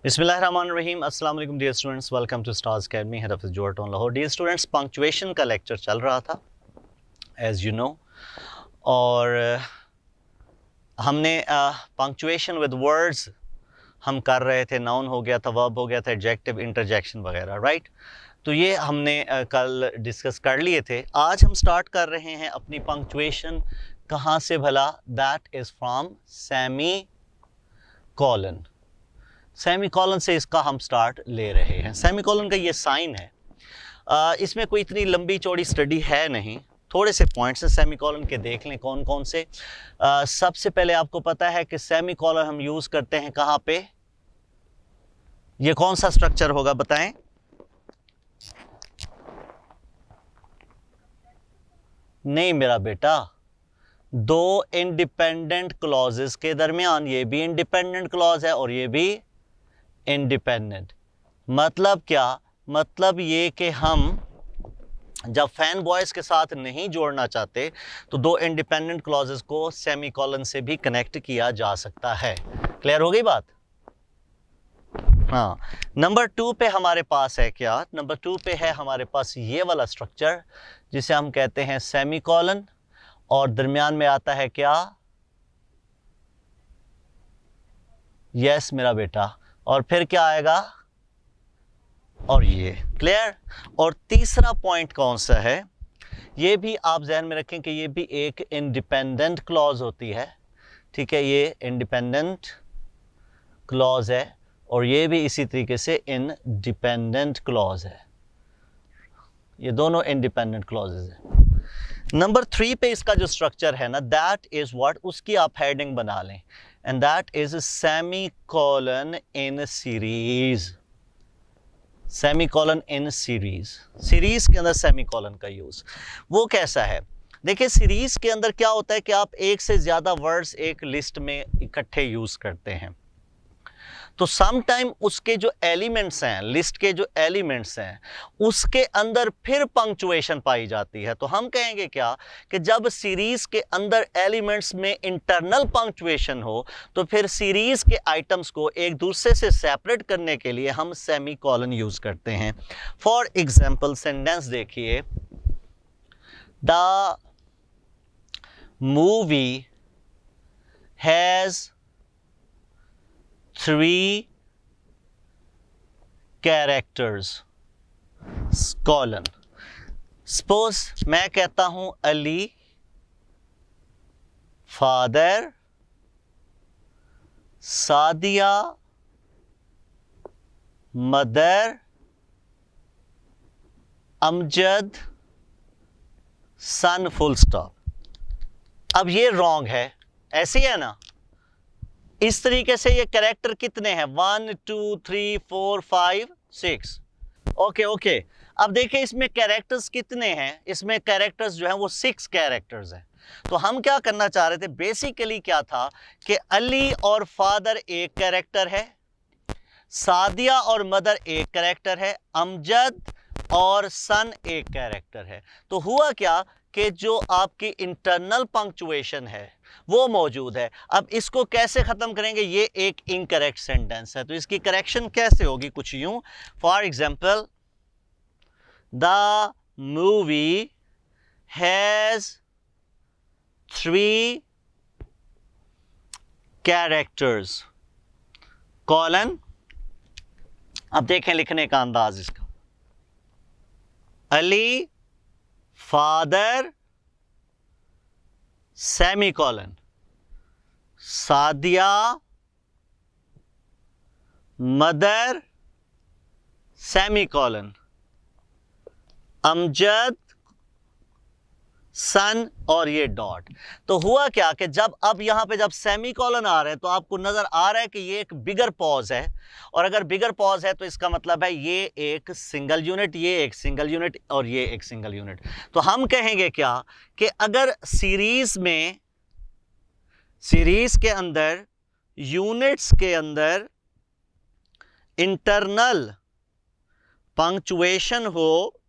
बिस्मिल्लाहिर्रहमानिर्रहीम। अस्सलाम वालेकुम dear students, welcome to stars academy, head of George town Lahore. Dear students, punctuation का lecture चल रहा था एज़ यू नो, और हमने पंक्चुएशन विद वर्ड्स हम कर रहे थे। नाउन हो गया था, वर्ब हो गया था, एडजेक्टिव, इंटरजेक्शन वगैरह, राइट। तो ये हमने कल डिस्कस कर लिए थे। आज हम स्टार्ट कर रहे हैं अपनी पंक्चुएशन। कहाँ से भला? That is from semi colon. Semi colon से इसका हम स्टार्ट ले रहे हैं। सेमी कॉलन का ये साइन है। इसमें कोई इतनी लंबी चौड़ी स्टडी है नहीं, थोड़े से पॉइंट्स हैं सेमी कॉलन के, देख लें कौन कौन से। सबसे पहले आपको पता है कि सेमी कॉलन हम यूज़ करते हैं कहाँ पे? ये कौन सा स्ट्रक्चर होगा बताएं? नहीं मेरा बेटा, दो इंडिपेंडेंट क्लॉजेस के दरमियान। ये भी इंडिपेंडेंट क्लॉज है और ये भी इंडिपेंडेंट। मतलब क्या? मतलब ये कि हम जब फैन बॉयज़ के साथ नहीं जोड़ना चाहते तो दो इंडिपेंडेंट क्लॉजेस को सेमी कॉलन से भी कनेक्ट किया जा सकता है। क्लियर हो गई बात? हाँ। नंबर 2 पे हमारे पास है क्या? नंबर 2 पे है हमारे पास ये वाला स्ट्रक्चर जिसे हम कहते हैं सेमी कॉलन, और दरमियान में आता है क्या? यस मेरा बेटा। और फिर क्या आएगा? और ये। क्लियर? और तीसरा पॉइंट कौन सा है? ये भी आप ध्यान में रखें कि ये भी एक इंडिपेंडेंट क्लॉज होती है। ठीक है, ये इंडिपेंडेंट क्लॉज है और ये भी इसी तरीके से इंडिपेंडेंट क्लॉज है। ये दोनों इंडिपेंडेंट क्लॉजेज हैं। नंबर 3 पे इसका जो स्ट्रक्चर है ना, दैट इज व्हाट, उसकी आप हेडिंग बना लें, and that is semi colon in series. Semi colon in series. Series के अंदर सेमी कॉलन का यूज वो कैसा है? देखिए, सीरीज के अंदर क्या होता है कि आप एक से ज्यादा वर्ड्स एक लिस्ट में इकट्ठे यूज करते हैं, तो सम टाइम उसके जो एलिमेंट्स हैं, लिस्ट के जो एलिमेंट्स हैं, उसके अंदर फिर पंक्चुएशन पाई जाती है। तो हम कहेंगे क्या कि जब सीरीज के अंदर एलिमेंट्स में इंटरनल पंक्चुएशन हो तो फिर सीरीज के आइटम्स को एक दूसरे से सेपरेट करने के लिए हम सेमी कॉलन यूज करते हैं। फॉर एग्जाम्पल सेंटेंस देखिए, the movie has 3 characters, colon। Suppose मैं कहता हूं अली फादर, सादिया मदर, अमजद सन, फुल स्टॉप। अब ये रॉन्ग है, ऐसी है ना? इस तरीके से ये कैरेक्टर कितने हैं? 1 2 3 4 5 6। ओके। अब देखिए इसमें कैरेक्टर्स कितने हैं? इसमें कैरेक्टर्स जो हैं वो 6 कैरेक्टर्स हैं। तो हम क्या करना चाह रहे थे? बेसिकली क्या था कि अली और फादर एक कैरेक्टर है, सादिया और मदर एक कैरेक्टर है, अमजद और सन एक कैरेक्टर है। तो हुआ क्या कि जो आपकी इंटरनल पंक्चुएशन है वो मौजूद है। अब इसको कैसे ख़त्म करेंगे? ये एक इनकरेक्ट सेंटेंस है, तो इसकी करेक्शन कैसे होगी? कुछ यूं, for example, the movie has 3 characters, colon. अब देखें लिखने का अंदाज इसका, Ali father semicolon, Sadia mother semicolon, Amjad son, और ये डॉट। तो हुआ क्या कि जब अब यहां पे जब सेमी कॉलन आ रहे हैं तो आपको नजर आ रहा है कि ये एक बिगर पॉज है, और अगर बिगर पॉज है तो इसका मतलब है ये एक सिंगल यूनिट, ये एक सिंगल यूनिट और ये एक सिंगल यूनिट। तो हम कहेंगे क्या कि अगर सीरीज के अंदर यूनिट्स के अंदर इंटरनल पंक्चुएशन हो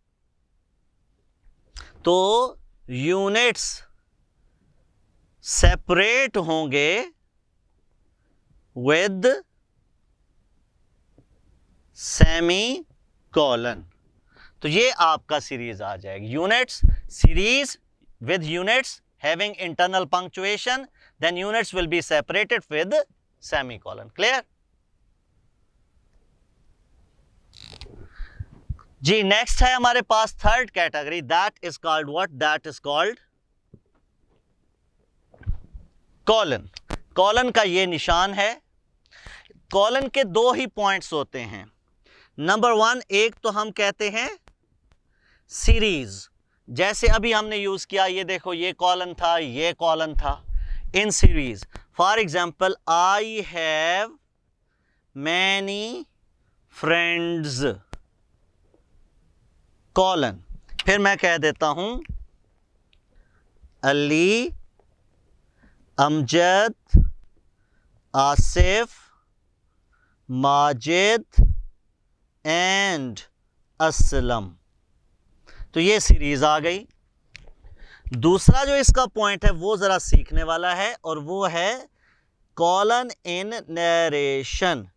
तो यूनिट्स सेपरेट होंगे विद सेमी कॉलन। तो ये आपका सीरीज आ जाएगी, units, series with units having internal punctuation, then units will be separated with semicolon. Clear? जी, नेक्स्ट है हमारे पास third category, that is called what? That is called colon. Colon का ये निशान है। कॉलन के दो ही पॉइंट्स होते हैं। नंबर वन, एक तो हम कहते हैं सीरीज, जैसे अभी हमने यूज किया, ये देखो ये कॉलन था, ये कॉलन था, in series. For example, I have many friends, colon. फिर मैं कह देता हूं अली, अमजद, आसिफ, माजिद एंड असलम। तो ये सीरीज आ गई। दूसरा जो इसका पॉइंट है वो जरा सीखने वाला है, और वो है कॉलन इन नरेशन।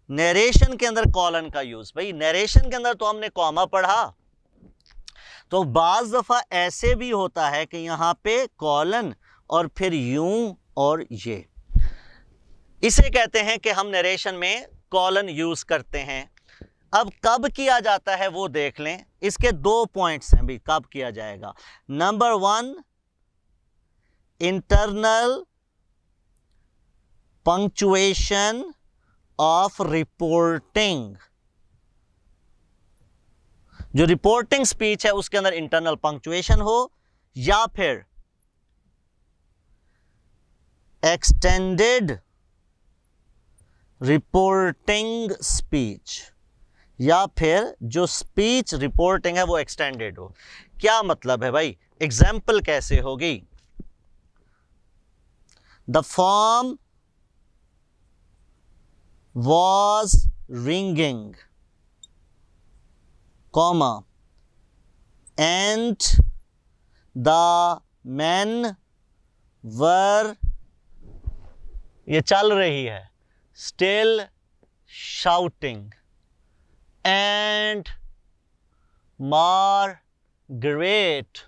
नरेशन के अंदर कॉलन का यूज। भाई नरेशन के अंदर तो हमने कॉमा पढ़ा, तो बाज दफा ऐसे भी होता है कि यहां पे कॉलन और फिर यूं और ये, इसे कहते हैं कि हम नरेशन में कॉलन यूज करते हैं। अब कब किया जाता है वो देख लें। इसके दो पॉइंट्स हैं भी, कब किया जाएगा। Number one, internal punctuation of reporting. जो रिपोर्टिंग स्पीच है उसके अंदर इंटरनल पंक्चुएशन हो, या फिर एक्सटेंडेड रिपोर्टिंग स्पीच, या फिर जो स्पीच रिपोर्टिंग है वो एक्सटेंडेड हो। क्या मतलब है भाई? एग्जाम्पल कैसे होगी? The phone was ringing, comma, and the man were, ये चल रही है, still shouting, and Margaret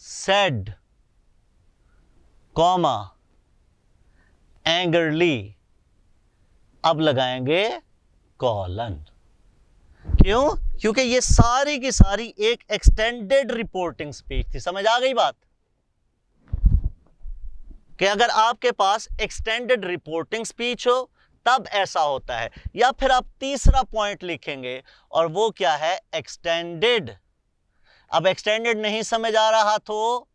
said, comma, angrily। अब लगाएंगे कॉलन। क्यों? क्योंकि ये सारी की सारी एक एक्सटेंडेड रिपोर्टिंग स्पीच थी। समझ आ गई बात? कि अगर आपके पास एक्सटेंडेड रिपोर्टिंग स्पीच हो तब ऐसा होता है। या फिर आप तीसरा पॉइंट लिखेंगे, और वो क्या है? एक्सटेंडेड। अब एक्सटेंडेड नहीं समझ आ रहा तो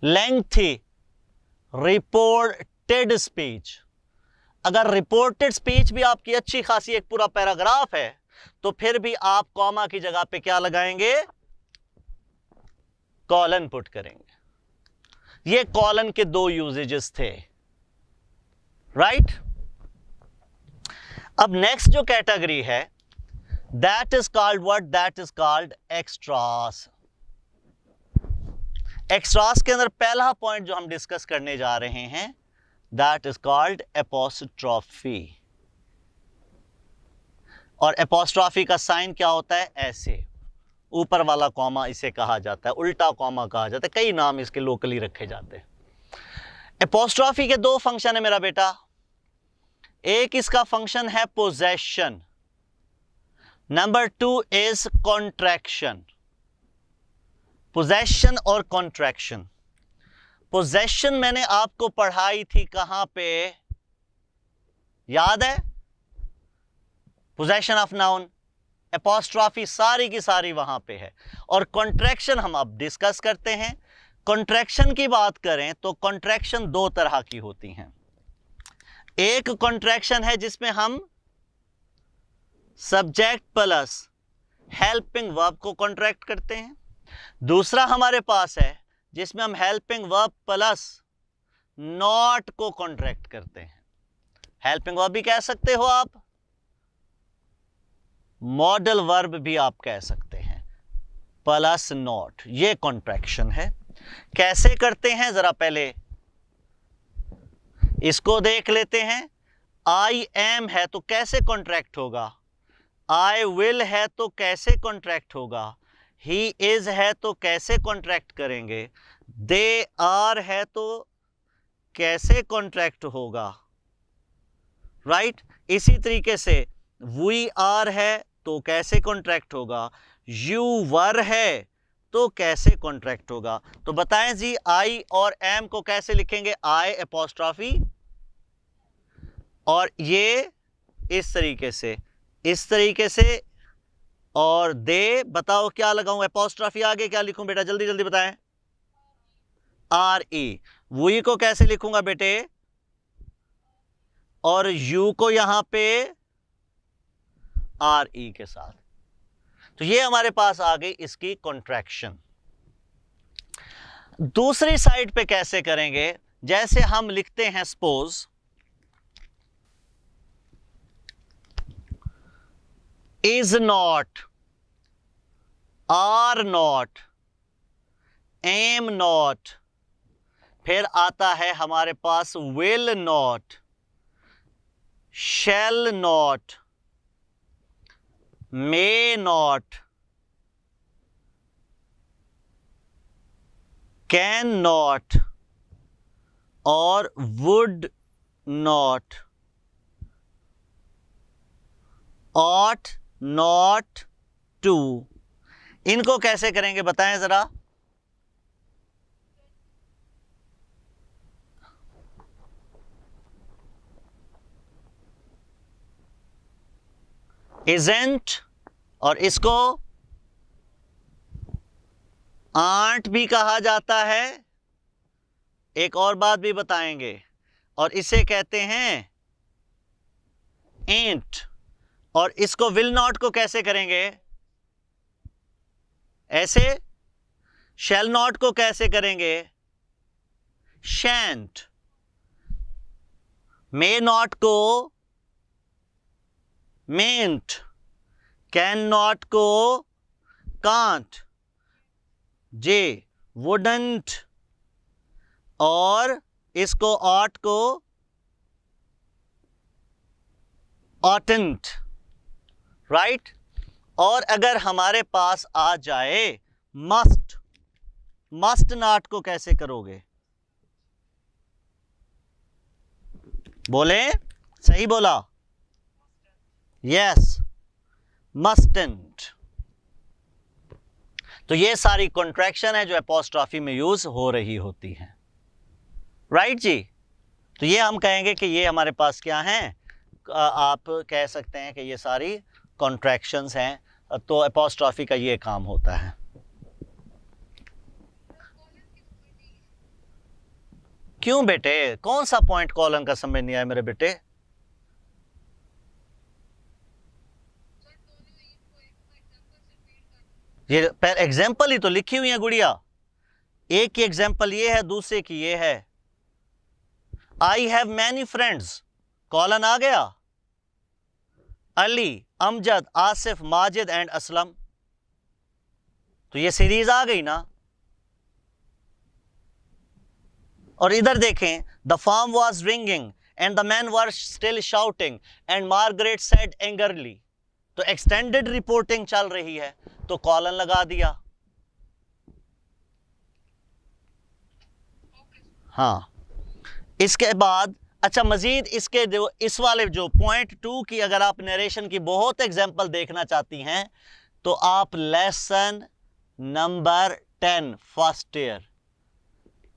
लेंथी रिपोर्टेड स्पीच। अगर रिपोर्टेड स्पीच भी आपकी अच्छी खासी एक पूरा पैराग्राफ है, तो फिर भी आप कॉमा की जगह पे क्या लगाएंगे? कॉलन पुट करेंगे। ये कॉलन के दो यूजेजेस थे, राइट? अब नेक्स्ट जो कैटेगरी है, that is called what? That is called extras. Extras के अंदर पहला पॉइंट जो हम डिस्कस करने जा रहे हैं, दैट इज कॉल्ड एपोस्ट्रोफी। और एपोस्ट्रोफी का साइन क्या होता है? ऐसे, ऊपर वाला कॉमा इसे कहा जाता है, उल्टा कॉमा कहा जाता है, कई नाम इसके लोकली रखे जाते हैं। एपोस्ट्रोफी के दो फंक्शन है मेरा बेटा। एक इसका फंक्शन है possession, number two is contraction. Possession और कॉन्ट्रैक्शन। पोजेशन मैंने आपको पढ़ाई थी कहां पे, याद है? Possession of noun. एपोस्ट्रोफी सारी की सारी वहां पे है। और कॉन्ट्रैक्शन हम अब डिस्कस करते हैं। कॉन्ट्रैक्शन की बात करें तो कॉन्ट्रैक्शन दो तरह की होती हैं। एक कॉन्ट्रैक्शन है जिसमें हम सब्जेक्ट प्लस हेल्पिंग वर्ब को कॉन्ट्रैक्ट करते हैं। दूसरा हमारे पास है जिसमें हम हेल्पिंग वर्ब प्लस नॉट को कॉन्ट्रैक्ट करते हैं। हेल्पिंग वर्ब भी कह सकते हो आप, मॉडल वर्ब भी आप कह सकते हैं, प्लस नॉट, ये कॉन्ट्रैक्शन है। कैसे करते हैं जरा पहले इसको देख लेते हैं। आई एम है तो कैसे कॉन्ट्रैक्ट होगा, आई विल है तो कैसे कॉन्ट्रैक्ट होगा, ही इज है तो कैसे कॉन्ट्रैक्ट करेंगे, दे आर है तो कैसे कॉन्ट्रैक्ट होगा, राइट। इसी तरीके से वी आर है तो कैसे कॉन्ट्रैक्ट होगा, यू वर है तो कैसे कॉन्ट्रैक्ट होगा। तो बताएं जी, आई और एम को कैसे लिखेंगे, आई एपोस्ट्रॉफी और ये इस तरीके से, इस तरीके से, और दे बताओ क्या लगाऊं, एपोस्ट्रॉफी आगे क्या लिखूं बेटा, जल्दी जल्दी बताएं। R E. वी को कैसे लिखूंगा बेटे, और यू को यहां पे आर ई के साथ। तो ये हमारे पास आ गई इसकी कॉन्ट्रैक्शन। दूसरी साइड पे कैसे करेंगे, जैसे हम लिखते हैं suppose is not, are not, am not, फिर आता है हमारे पास will not, shall not, may not, can not और would not, ought not to. इनको कैसे करेंगे बताएं जरा। isn't और इसको aren't भी कहा जाता है, एक और बात भी बताएंगे, और इसे कहते हैं ain't। और इसको will not को कैसे करेंगे, ऐसे। shall not को कैसे करेंगे, shan't। may not को mayn't, cannot को can't, जे wouldn't, और इसको ought को oughtn't, राइट। और अगर हमारे पास आ जाए must, must not को कैसे करोगे, बोले, सही बोला, यस, mustn't। तो ये सारी कॉन्ट्रैक्शन है जो एपोस्ट्रॉफी में यूज हो रही होती है, राइट जी। तो ये हम कहेंगे कि ये हमारे पास क्या हैं, आप कह सकते हैं कि ये सारी कॉन्ट्रैक्शंस हैं। तो एपोस्ट्रॉफी का ये काम होता है। क्यों बेटे, कौन सा पॉइंट कॉलन का समझ नहीं आया मेरे बेटे। ये एग्जाम्पल ही तो लिखी हुई है गुड़िया, एक की एग्जाम्पल ये है, दूसरे की ये है। I have many friends, colon आ गया, अली, अमजद, आसिफ, माजिद एंड असलम। तो ये सीरीज आ गई ना। और इधर देखें, the form was ringing and the man were still shouting and Margaret said angrily. तो एक्सटेंडेड रिपोर्टिंग चल रही है तो कॉलन लगा दिया। हाँ, इसके बाद अच्छा मजीद इसके जो इस वाले जो पॉइंट 2 की अगर आप नरेशन की बहुत एग्जांपल देखना चाहती हैं तो आप लेसन नंबर 10 फर्स्ट ईयर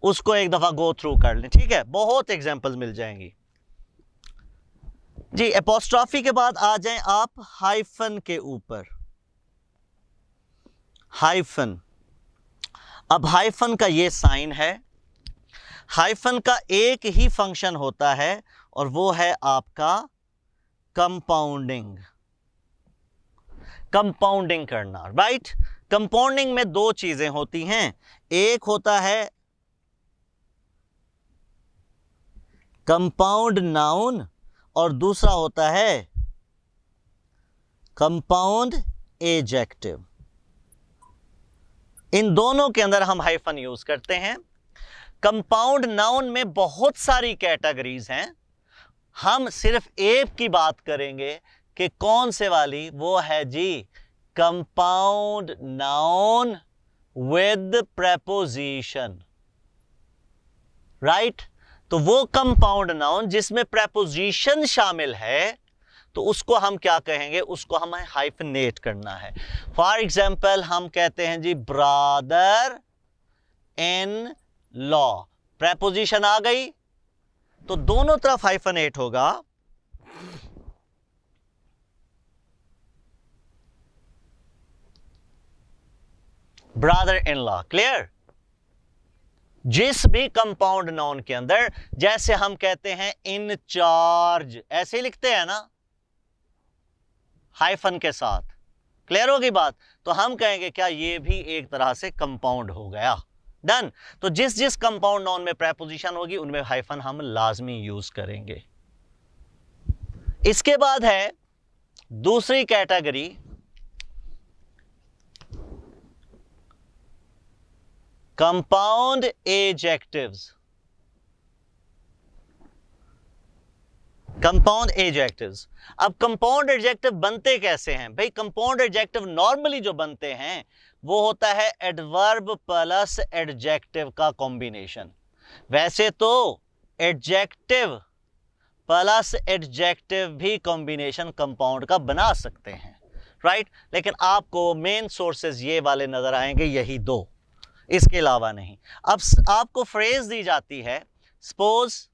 उसको एक दफा गो थ्रू कर लें, ठीक है, बहुत एग्जांपल्स मिल जाएंगी जी। एपोस्ट्रॉफी के बाद आ जाएं आप हाइफन के ऊपर। हाइफन, अब हाइफन का ये साइन है। हाइफन का एक ही फंक्शन होता है और वो है आपका कंपाउंडिंग, कंपाउंडिंग करना, राइट। कंपाउंडिंग में दो चीजें होती हैं, एक होता है कंपाउंड नाउन और दूसरा होता है कंपाउंड एडजेक्टिव। इन दोनों के अंदर हम हाइफन यूज करते हैं। कंपाउंड नाउन में बहुत सारी कैटेगरीज हैं, हम सिर्फ एक की बात करेंगे कि कौन से वाली, वो है जी compound noun with preposition, right. तो वो कंपाउंड नाउन जिसमें प्रेपोजिशन शामिल है, तो उसको हम क्या कहेंगे, उसको हमें हाइफनेट करना है। फॉर एग्जाम्पल हम कहते हैं जी ब्रदर इन लॉ, प्रेपोजिशन आ गई तो दोनों तरफ हाइफनेट होगा। Brother in law, clear. जिस भी कंपाउंड नाउन के अंदर, जैसे हम कहते हैं इन चार्ज, ऐसे ही लिखते हैं ना हाइफन के साथ, क्लियर होगी बात। तो हम कहेंगे क्या ये भी एक तरह से कंपाउंड हो गया, डन। तो जिस जिस कंपाउंड नाउन में प्रेपोजिशन होगी उनमें हाइफन हम लाजमी यूज करेंगे। इसके बाद है दूसरी category, compound adjectives. Compound adjectives, अब कंपाउंड एडजेक्टिव बनते कैसे हैं भाई? कंपाउंड एडजेक्टिव नॉर्मली जो बनते हैं वो होता है एडवर्ब प्लस एडजेक्टिव का कॉम्बिनेशन। वैसे तो एडजेक्टिव प्लस एडजेक्टिव भी कॉम्बिनेशन कंपाउंड का बना सकते हैं, राइट। लेकिन आपको मेन सोर्सेज ये वाले नजर आएंगे, यही दो, इसके अलावा नहीं। अब आपको फ्रेज दी जाती है, सपोज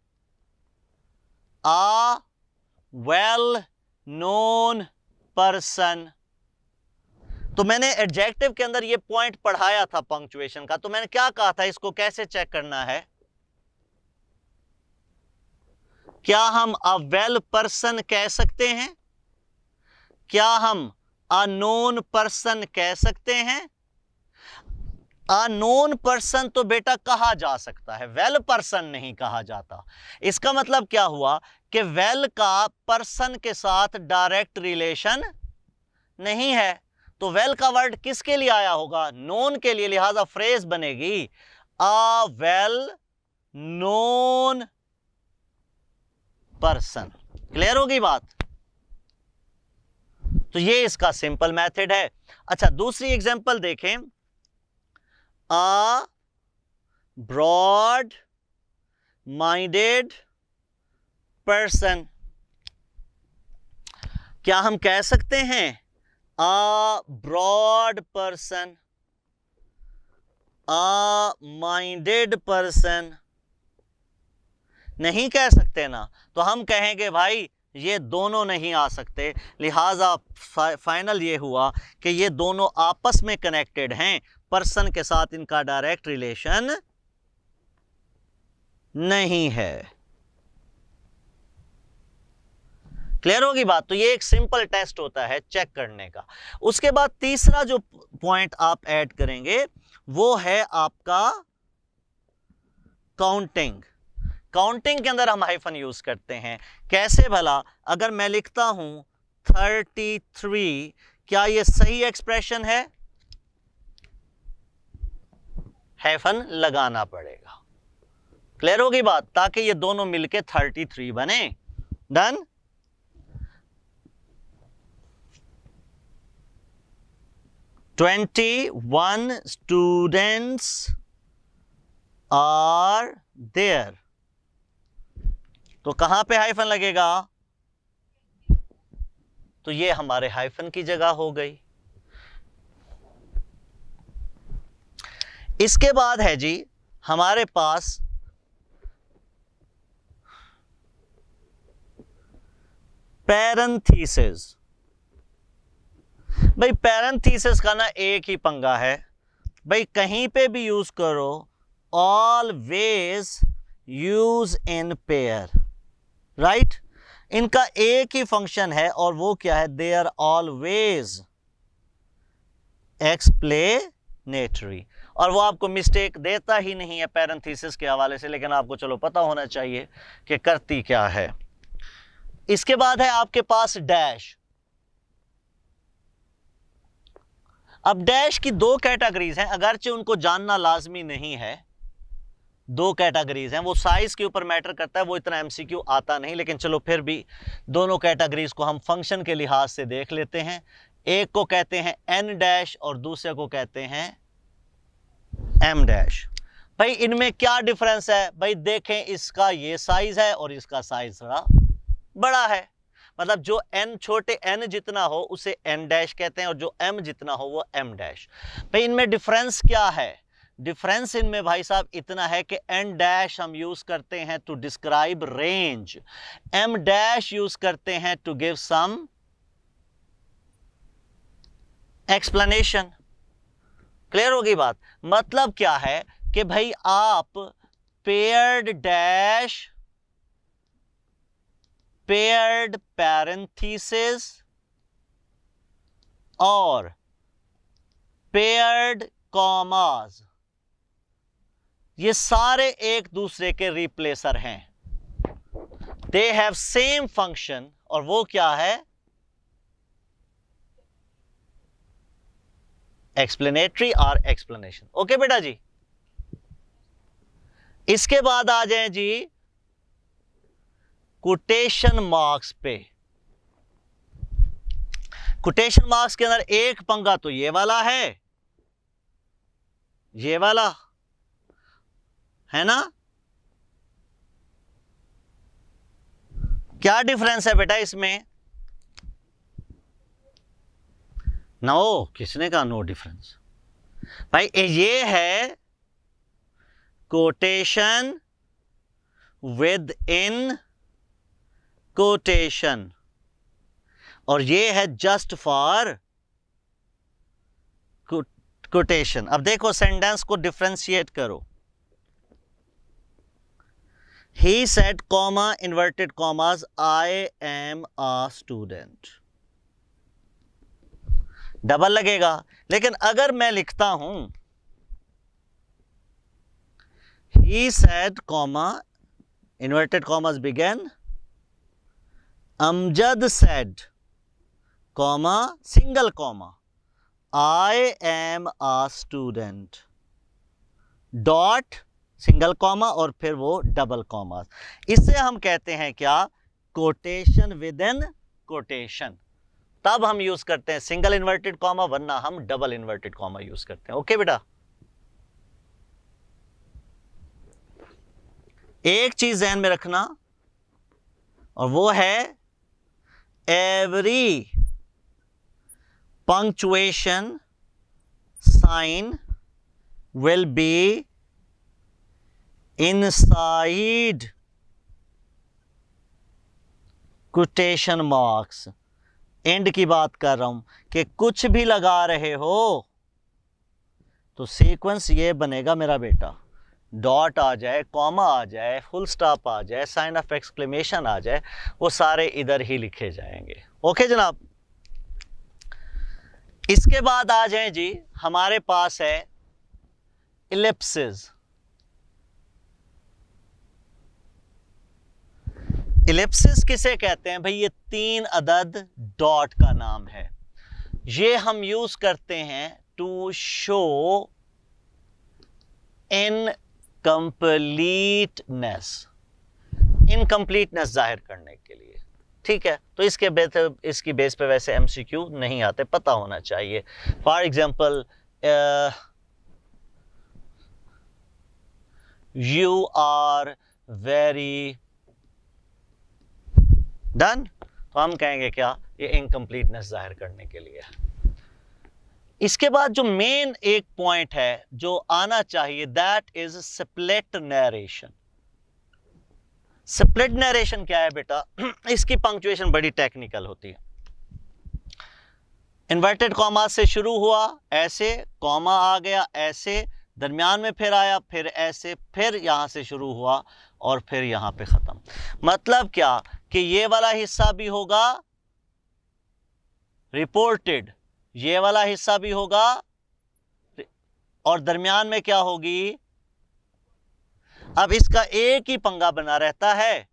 आ वेल नोन पर्सन। तो मैंने एडजेक्टिव के अंदर ये पॉइंट पढ़ाया था पंक्चुएशन का, तो मैंने क्या कहा था, इसको कैसे चेक करना है? क्या हम अ वेल पर्सन कह सकते हैं? क्या हम अ नोन पर्सन कह सकते हैं? अ नोन पर्सन तो बेटा कहा जा सकता है, वेल पर्सन नहीं कहा जाता। इसका मतलब क्या हुआ कि वेल का पर्सन के साथ डायरेक्ट रिलेशन नहीं है, तो वेल का वर्ड किसके लिए आया होगा? नोन के लिए, लिहाजा फ्रेज बनेगी a well known person. Clear होगी बात? तो ये इसका सिंपल मेथड है। अच्छा, दूसरी एग्जांपल देखें, अ ब्रॉड माइंडेड पर्सन। क्या हम कह सकते हैं a broad person, a minded person? नहीं कह सकते ना। तो हम कहेंगे भाई ये दोनों नहीं आ सकते, लिहाजा फाइनल ये हुआ कि ये दोनों आपस में कनेक्टेड हैं, पर्सन के साथ इनका डायरेक्ट रिलेशन नहीं है। क्लियर होगी बात? तो ये एक सिंपल टेस्ट होता है चेक करने का। उसके बाद तीसरा जो पॉइंट आप ऐड करेंगे वो है आपका काउंटिंग। काउंटिंग के अंदर हम हाइफन यूज करते हैं। कैसे भला? अगर मैं लिखता हूं 33, क्या ये सही एक्सप्रेशन है? हाइफन लगाना पड़ेगा। क्लियर होगी बात? ताकि ये दोनों मिलके 33 बने। डन। "21 students are there", तो कहां पे हाइफन लगेगा? तो ये हमारे हाइफन की जगह हो गई। इसके बाद है जी हमारे पास पैरेंथेसिस। भाई पैरेंथेसिस का ना एक ही पंगा है भाई, कहीं पे भी यूज करो, always use in pair, right. इनका एक ही फंक्शन है और वो क्या है? They are always explanatory. और वो आपको मिस्टेक देता ही नहीं है पैरेंथेसिस के हवाले से, लेकिन आपको चलो पता होना चाहिए कि करती क्या है। इसके बाद है आपके पास डैश। अब डैश की दो कैटेगरीज हैं, अगरचे उनको जानना लाजमी नहीं है। दो कैटेगरीज हैं, वो साइज के ऊपर मैटर करता है, वो इतना एमसीक्यू आता नहीं, लेकिन चलो फिर भी दोनों कैटेगरीज को हम फंक्शन के लिहाज से देख लेते हैं। एक को कहते हैं एन डैश और दूसरे को कहते हैं एम डैश। भाई इनमें क्या डिफरेंस है? भाई देखें, इसका ये साइज है और इसका साइज थोड़ा बड़ा है, मतलब जो n छोटे n जितना हो उसे n डैश कहते हैं और जो m जितना हो वो m डैश। भाई इनमें डिफरेंस क्या है? डिफरेंस इनमें भाई साहब इतना है कि n डैश हम यूज करते हैं to describe range, m dash use करते हैं to give some explanation. Clear होगी बात? मतलब क्या है कि भाई आप पेयर्ड डैश, पेयर्ड पैरेंथेसिस और पेयर्ड कॉमास, ये सारे एक दूसरे के रिप्लेसर हैं। दे हैव सेम फंक्शन, और वो क्या है? एक्सप्लेनेटरी और एक्सप्लेनेशन। ओके बेटा जी। इसके बाद आ जाएं जी कोटेशन मार्क्स पे। कोटेशन मार्क्स के अंदर एक पंगा तो ये वाला है, ये वाला है ना। क्या डिफरेंस है बेटा इसमें? नो, किसने कहा नो डिफरेंस? भाई ये है कोटेशन विद इन कोटेशन, और ये है जस्ट फॉर कोटेशन। अब देखो सेंटेंस को डिफरेंशिएट करो। He said, comma, inverted commas, I am a student. Double लगेगा, लेकिन अगर मैं लिखता हूं he said, comma, inverted commas begin, Amjad said, comma, single comma, I am a student, dot, single comma और फिर वो डबल कॉमा। इसे हम कहते हैं क्या? Quotation with in quotation. तब हम यूज करते हैं सिंगल इन्वर्टेड कॉमा, वरना हम डबल इन्वर्टेड कॉमा यूज करते हैं। ओके बेटा। एक चीज ध्यान में रखना, और वो है every punctuation sign will be inside quotation marks। End की बात कर रहा हूं कि कुछ भी लगा रहे हो तो सीक्वेंस ये बनेगा मेरा बेटा, डॉट आ जाए, कॉमा आ जाए, फुल स्टॉप आ जाए, साइन ऑफ एक्सक्लेमेशन आ जाए, वो सारे इधर ही लिखे जाएंगे। ओके जनाब। इसके बाद आ जाए जी, हमारे पास है इलिप्सिस। इलिप्सिस किसे कहते हैं भाई? ये तीन अदद डॉट का नाम है। ये हम यूज करते हैं टू शो इनकम्प्लीटनेस, इनकम्प्लीटनेस जाहिर करने के लिए। ठीक है, तो इसकी बेस पे वैसे एमसीक्यू नहीं आते, पता होना चाहिए। For example, you are very done, तो हम कहेंगे क्या? ये इनकम्प्लीटनेस जाहिर करने के लिए। इसके बाद जो मेन एक पॉइंट है जो आना चाहिए, that is split narration. Split narration क्या है बेटा? इसकी पंक्चुएशन बड़ी टेक्निकल होती है। इन्वर्टेड कॉमा से शुरू हुआ ऐसे, कॉमा आ गया ऐसे, दरमियान में फिर आया, फिर ऐसे, फिर यहां से शुरू हुआ और फिर यहां पे खत्म। मतलब क्या कि ये वाला हिस्सा भी होगा रिपोर्टेड, ये वाला हिस्सा भी होगा, और दरमियान में क्या होगी? अब इसका एक ही पंगा बना रहता है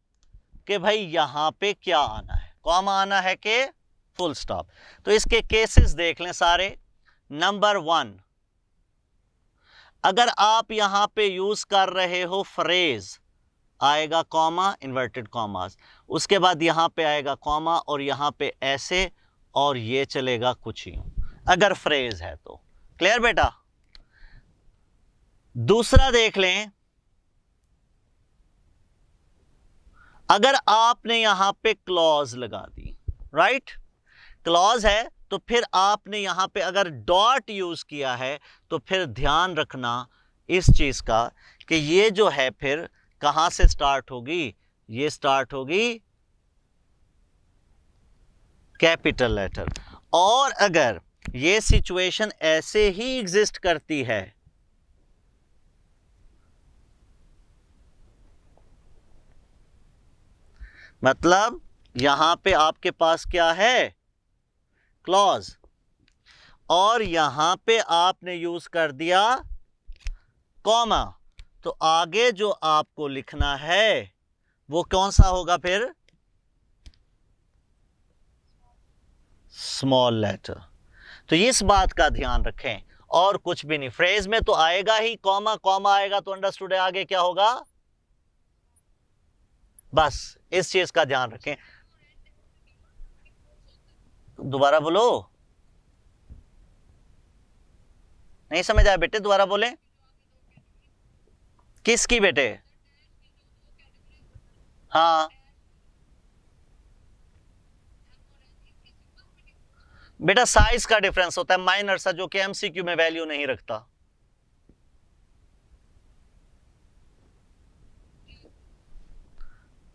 कि भाई यहां पे क्या आना है, कॉमा आना है कि फुल स्टॉप। तो इसके केसेस देख लें सारे। नंबर 1, अगर आप यहां पे यूज कर रहे हो फ्रेज, आएगा कॉमा, इन्वर्टेड कॉमास, उसके बाद यहां पे आएगा कॉमा और यहां पे ऐसे, और ये चलेगा कुछ ही अगर फ्रेज है तो। क्लियर बेटा? दूसरा देख लें, अगर आपने यहां पे क्लॉज लगा दी, राइट, क्लॉज है, तो फिर आपने यहां पे अगर डॉट यूज किया है तो फिर ध्यान रखना इस चीज का कि ये जो है फिर कहां से स्टार्ट होगी, ये स्टार्ट होगी कैपिटल लेटर। और अगर ये सिचुएशन ऐसे ही एग्जिस्ट करती है, मतलब यहां पे आपके पास क्या है, क्लॉज, और यहां पे आपने यूज कर दिया कॉमा, तो आगे जो आपको लिखना है वो कौन सा होगा फिर, स्मॉल लेटर। तो इस बात का ध्यान रखें, और कुछ भी नहीं, फ्रेज में तो आएगा ही कॉमा, कॉमा आएगा तो अंडरस्टूड है, आगे क्या होगा, बस इस चीज का ध्यान रखें। दोबारा बोलो, नहीं समझ आया बेटे, दोबारा बोले। किसकी बेटे? हाँ बेटा, साइज का डिफरेंस होता है माइनर सा, जो कि एमसीक्यू में वैल्यू नहीं रखता।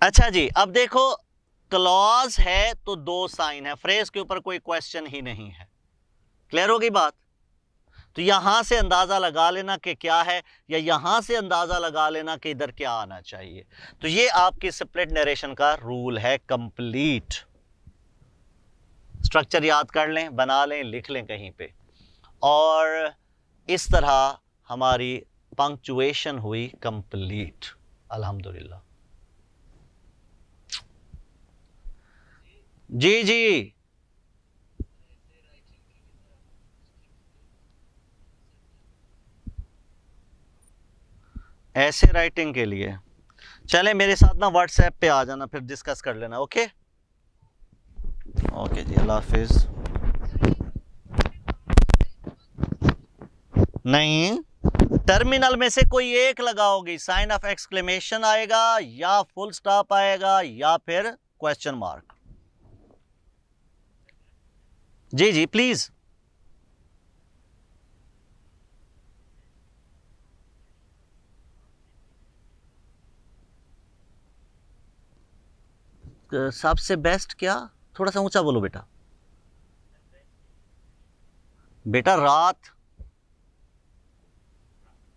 अच्छा जी, अब देखो, क्लॉज है तो 2 साइन है, फ्रेज के ऊपर कोई क्वेश्चन ही नहीं है। क्लियर होगी बात? तो यहां से अंदाजा लगा लेना कि क्या है, या यहां से अंदाजा लगा लेना कि इधर क्या आना चाहिए। तो ये आपकी स्प्लिट नरेशन का रूल है कंप्लीट। स्ट्रक्चर याद कर लें, बना लें, लिख लें कहीं पे, और इस तरह हमारी पंक्चुएशन हुई कंप्लीट, अल्हम्दुलिल्लाह। जी जी, ऐसे राइटिंग के लिए चले मेरे साथ ना व्हाट्सएप पे आ जाना, फिर डिस्कस कर लेना। ओके ओके जी, अल्लाह हाफिज। नहीं, टर्मिनल में से कोई एक लगाओगी, साइन ऑफ एक्सक्लेमेशन आएगा, या फुल स्टॉप आएगा, या फिर क्वेश्चन मार्क। जी जी प्लीज। सबसे बेस्ट क्या, थोड़ा सा ऊंचा बोलो बेटा। बेटा रात,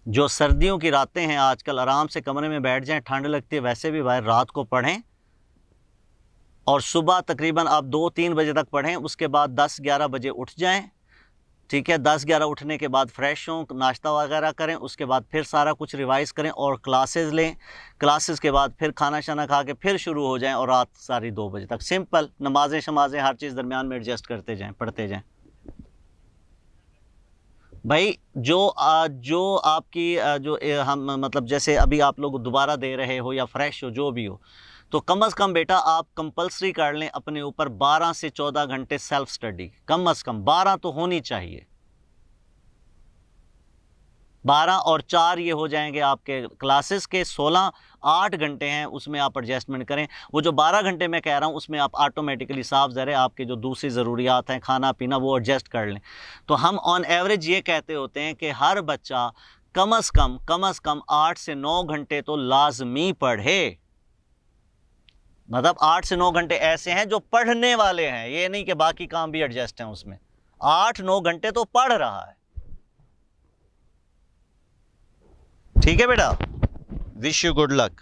जो सर्दियों की रातें हैं आजकल, आराम से कमरे में बैठ जाएं, ठंड लगती है वैसे भी बाहर, रात को पढ़ें, और सुबह तकरीबन आप 2-3 बजे तक पढ़ें, उसके बाद 10-11 बजे उठ जाएं। ठीक है, 10-11 उठने के बाद फ्रेश हों, नाश्ता वगैरह करें, उसके बाद फिर सारा कुछ रिवाइज करें और क्लासेस लें, क्लासेस के बाद फिर खाना शाना खा के फिर शुरू हो जाएं, और रात सारी 2 बजे तक सिंपल नमाजें शमाजें हर चीज़ दरमियान में एडजस्ट करते जाएं, पढ़ते जाएं। भाई जो आपकी जो हम मतलब जैसे अभी आप लोग दोबारा दे रहे हो या फ्रेश हो, जो भी हो, तो कम से कम बेटा आप कंपलसरी कर लें अपने ऊपर 12 से 14 घंटे सेल्फ स्टडी, कम से कम 12 तो होनी चाहिए। 12 और 4 ये हो जाएंगे आपके क्लासेस के, 16 8 घंटे हैं, उसमें आप एडजस्टमेंट करें। वो जो 12 घंटे मैं कह रहा हूँ उसमें आप ऑटोमेटिकली साफ ज़रे आपके जो दूसरी ज़रूरियात हैं, खाना पीना, वो एडजस्ट कर लें। तो हम ऑन एवरेज ये कहते होते हैं कि हर बच्चा कम से कम 8 से 9 घंटे तो लाजमी पढ़े। मतलब 8 से 9 घंटे ऐसे हैं जो पढ़ने वाले हैं, ये नहीं कि बाकी काम भी एडजस्ट हैं उसमें, 8-9 घंटे तो पढ़ रहा है। ठीक है बेटा, विश यू गुड लक।